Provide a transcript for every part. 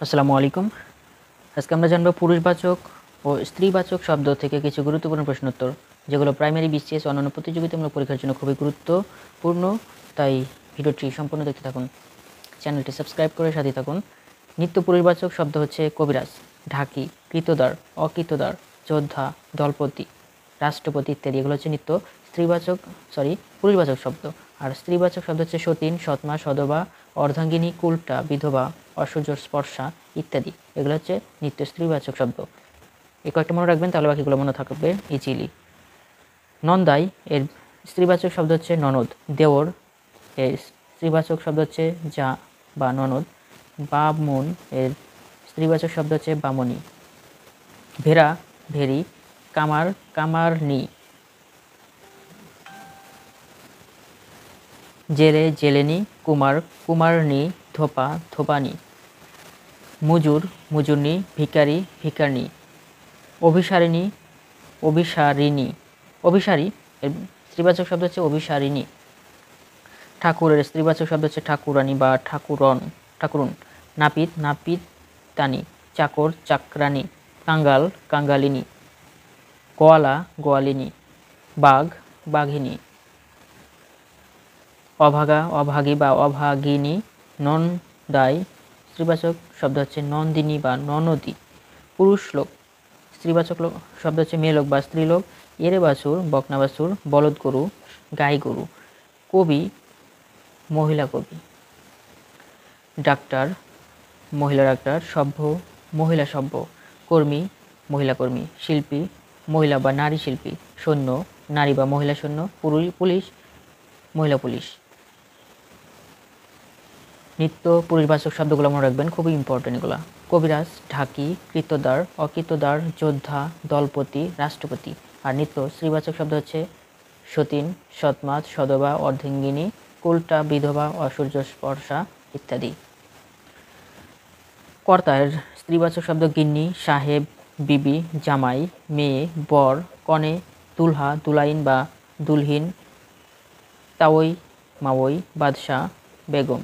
আসসালামু আলাইকুম। আজকে আমরা জানব পুরুষবাচক ও স্ত্রীবাচক শব্দ থেকে কিছু গুরুত্বপূর্ণ প্রশ্নোত্তর, যেগুলো প্রাইমারি, বিসিএস ও অন্যান্য প্রতিযোগিতামূলক পরীক্ষার জন্য খুবই গুরুত্বপূর্ণ। তাই ভিডিওটি সম্পূর্ণ দেখতে থাকুন, চ্যানেলটি সাবস্ক্রাইব করে সাথে থাকুন। নিত্য পুরুষবাচক শব্দ হচ্ছে কবিরাজ, ঢাকি, কৃতদার, অকৃতদার, যোদ্ধা, দলপতি, রাষ্ট্রপতি ইত্যাদি। এগুলো হচ্ছে নিত্য পুরুষবাচক শব্দ। আর স্ত্রীবাচক শব্দ হচ্ছে সতীন, সৎমা, সদবা, অর্ধাঙ্গিনী, কুলটা, বিধবা, অসূর্য স্পর্শা ইত্যাদি। এগুলো হচ্ছে নিত্য স্ত্রীবাচক শব্দ। এই কয়েকটা মনে রাখবেন, তাহলে বাকিগুলো মনে থাকবে ইজিলি। নন্দাই এর স্ত্রীবাচক শব্দ হচ্ছে ননদ। দেওর এর স্ত্রীবাচক শব্দ হচ্ছে যা বা ননদ। বামুন এর স্ত্রীবাচক শব্দ হচ্ছে বামনি। ভেড়া ভেরি, কামার কামারনি, জেলে জেলেনি, কুমার কুমারনি, ধোপা ধোপানি, মুজুর মুজুরনি, ভিখারি ভিখারনি, অভিসারিণী অভিসারিণী, অভিসারী এর স্ত্রীবাচক শব্দ হচ্ছে অভিসারিণী। ঠাকুরের স্ত্রীবাচক শব্দ হচ্ছে ঠাকুরানী বা ঠাকুরুন। নাপিত নাপিতানি, চাকর চাকরানী, কাঙ্গাল কাঙ্গালিনী, গোয়ালা গোয়ালিনী, বাঘ বাঘিনী, অভাগা অভাগী বা অভাগিনী। নন্দাই স্ত্রীবাচক শব্দ হচ্ছে নন্দিনী বা ননদী। পুরুষ লোক স্ত্রীবাচক শব্দ হচ্ছে মেয়েলোক বা স্ত্রীলোক। এরে বাছুর, বকনা বাছুর, বলদ গরু, গাই গরু। কবি মহিলা কবি। ডাক্তার মহিলা ডাক্তার। সভ্য মহিলা সভ্য। কর্মী মহিলা কর্মী। শিল্পী মহিলা বা নারী শিল্পী। সৈন্য নারী বা মহিলা সৈন্য। পুলিশ মহিলা পুলিশ। নিত্য পুরুষবাচক শব্দগুলো মনে রাখবেন, খুবই ইম্পর্টেন্ট এগুলো। কবিরাজ, ঢাকি, কৃতদার, অকৃতদার, যোদ্ধা, দলপতি, রাষ্ট্রপতি। আর নিত্য স্ত্রীবাচক শব্দ হচ্ছে সতীন, সৎমাত, সদবা, অর্ধাঙ্গিনী, কুলটা, বিধবা, অসূর্য স্পর্শা ইত্যাদি। কর্তার স্ত্রীবাচক শব্দ গিন্নি, সাহেব, বিবি, জামাই, মেয়ে, বর, কনে, দুলহা, দুলাইন বা দুলহিন, তাওই, মাওই, বাদশাহ, বেগম।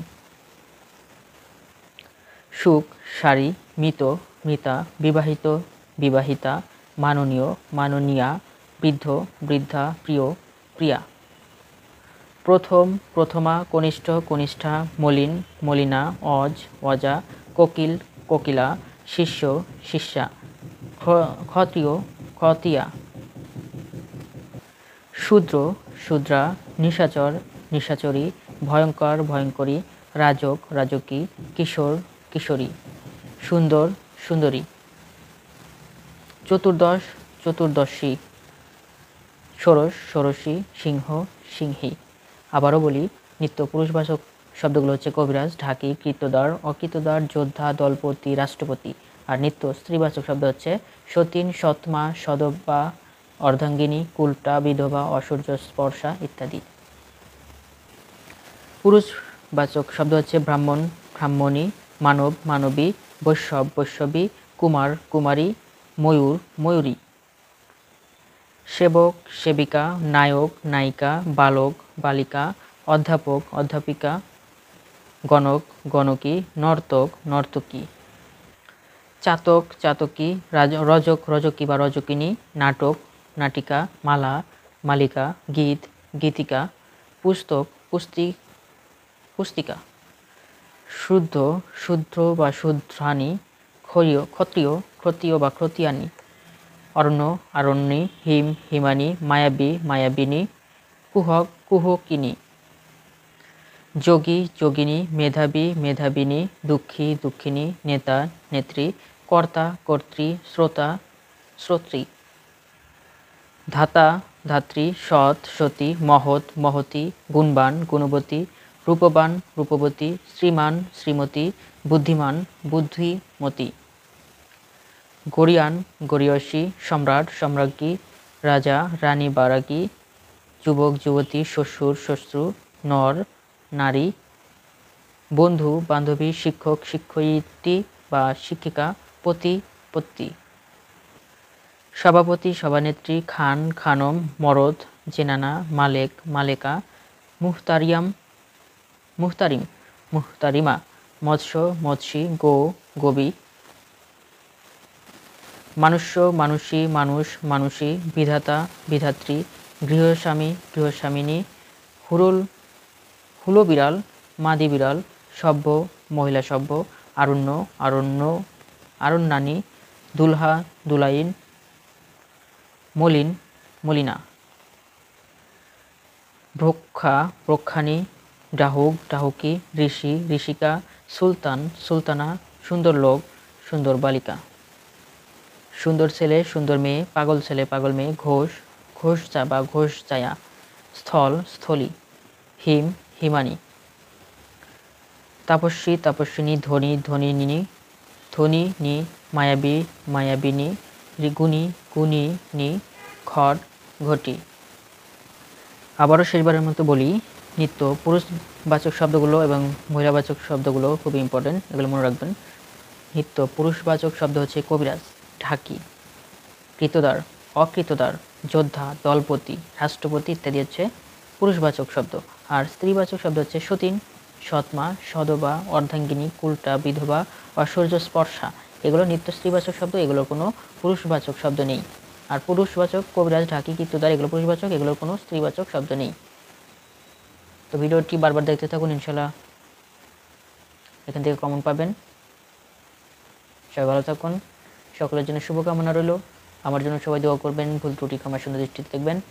সুখ শাড়ি, মৃত মৃতা, বিবাহিত বিবাহিতা, মাননীয় মাননীয়া, বৃদ্ধ বৃদ্ধা, প্রিয় প্রিয়া। প্রথম প্রথমা, কনিষ্ঠ কনিষ্ঠা, মলিন মলিনা, অজ অজা, কোকিল কোকিলা, শিষ্য শিষ্যা, ক্ষত্রিয় ক্ষত্রিয়া। শূদ্র শূদ্রা, নিশাচর নিশাচরী, ভয়ঙ্কর ভয়ঙ্করী, রাজক রাজকী, কিশোর কিশোরী। সুন্দর সুন্দরী। চতুর্দশ চতুর্দশী, ষোড়শ ষোড়শী, সিংহ সিংহী। আবারও বলি, নিত্য পুরুষবাচক শব্দগুলো হচ্ছে কবিরাজ, ঢাকি, কৃতদার, অকৃতদার, যোদ্ধা, দলপতি, রাষ্ট্রপতি। আর নিত্য স্ত্রীবাচক শব্দ হচ্ছে সতীন, সৎমা, সদবা, অর্ধাঙ্গিনী, কুলটা, বিধবা, অসূর্য স্পর্শা ইত্যাদি। পুরুষবাচক শব্দ হচ্ছে ব্রাহ্মণ ব্রাহ্মণী, মানব মানবী, বৈষ্ণব বৈষ্ণবী, কুমার কুমারী, ময়ূর ময়ূরী। সেবক সেবিকা, নায়ক নায়িকা, বালক বালিকা, অধ্যাপক অধ্যাপিকা, গণক গণকী, নর্তক নর্তকী। চাতক চাতকী, রজক রজকী বা রজকিনী, নাটক নাটিকা, মালা মালিকা, গীত গীতিকা, পুস্তক পুস্তিকা। শুদ্ধ শূদ্র বা শূদ্রাণী, ক্ষত্রিয় ক্ষত্রিয় বা ক্ষত্রিয়ানী, অরণ্য আরণ্যী, হিম হিমানী, মায়াবী মায়াবিনী, কুহক কুহকিনী। যোগী যোগিনী, মেধাবী মেধাবিনী, দুঃখী দুঃখিনী, নেতা নেত্রী, কর্তা কর্ত্রী, শ্রোতা শ্রোত্রী। ধাতা ধাত্রী, সৎ সতী, মহৎ মহতী, গুণবান গুণবতী, রূপবান রূপবতী, শ্রীমান শ্রীমতী, বুদ্ধিমান বুদ্ধিমতী। গরীয়ান গরীয়সী, সম্রাট সম্রাজ্ঞী, রাজা রানী বা রাজ্ঞী, যুবক যুবতী, শ্বশুর শ্বশ্রু, নর নারী। বন্ধু বান্ধবী, শিক্ষক শিক্ষয়িত্রী বা শিক্ষিকা, পতি পত্নী। সভাপতি সভানেত্রী, খান খানম, মরদ জেনানা, মালেক মালেকা, মুহতারিম মুহতারিমা, মৎস্য, মৎস্যী, গো, গোবি। মানুষ্য, মানুষী, মানুষ, মানুষী। বিধাতা, বিধাত্রী। গৃহস্বামী, গৃহস্বামিনী। হুরুল, হুলো বিড়াল, মাদি বিড়াল। সভ্য, মহিলা সভ্য। আরণ্য, আরণ্য, আরণ্যানী। দুলহা, দুলাইন। মলিন, মলিনা। ভ্রক্ষা, ভ্রক্ষানী। ডাহুক, ডাহুকি। ঋষি, ঋষিকা। সুলতান, সুলতানা। সুন্দর লোক, সুন্দর বালিকা। সুন্দর ছেলে, সুন্দর মেয়ে। পাগল ছেলে, পাগল মেয়ে। ঘোষ, ঘোষ চা বা ঘোষ চায়া। স্থল, স্থলী। হিম, হিমানী। তাপস্বী, তাপস্বিনী। ধনী, ধনিনী। ধনিনী। মায়াবী, মায়াবিনী। গুণী, গুণিনী। ঘট, ঘটি। আবারও শেষবারের মতো বলি, নিত্য পুরুষবাচক শব্দগুলো এবং মহিলাবাচক শব্দগুলো খুবই ইম্পর্টেন্ট, এগুলো মনে রাখবেন। নিত্য পুরুষবাচক শব্দ হচ্ছে কবিরাজ, ঢাকি, কৃতদার, অকৃতদার, যোদ্ধা, দলপতি, রাষ্ট্রপতি ইত্যাদি হচ্ছে পুরুষবাচক শব্দ। আর স্ত্রীবাচক শব্দ হচ্ছে সতীন, সৎমা, সদবা, অর্ধাঙ্গিনী, কুলটা, বিধবা, ঐশ্বর্য, স্পর্শা। এগুলো নিত্য স্ত্রীবাচক শব্দ, এগুলোর কোনো পুরুষবাচক শব্দ নেই। আর পুরুষবাচক কবিরাজ, ঢাকি, কৃতদার এগুলো পুরুষবাচক, এগুলোর কোনো স্ত্রীবাচক শব্দ নেই। তো ভিডিওটি বারবার দেখতে থাকুন, ইনশাল্লাহ এখান থেকে কমন পাবেন। সবাই ভালো থাকুন, সকলের জন্য শুভকামনা রইল। আমার জন্য সবাই দোয়া করবেন, ভুল ত্রুটি ক্ষমার সুন্দর দৃষ্টিতে দেখবেন।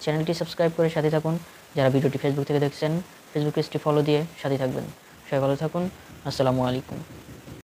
চ্যানেলটি সাবস্ক্রাইব করে সাথে থাকুন। যারা ভিডিওটি ফেসবুক থেকে দেখছেন, ফেসবুক পেজটি ফলো দিয়ে সাথে থাকবেন। সবাই ভালো থাকুন। আসসালামু আলাইকুম।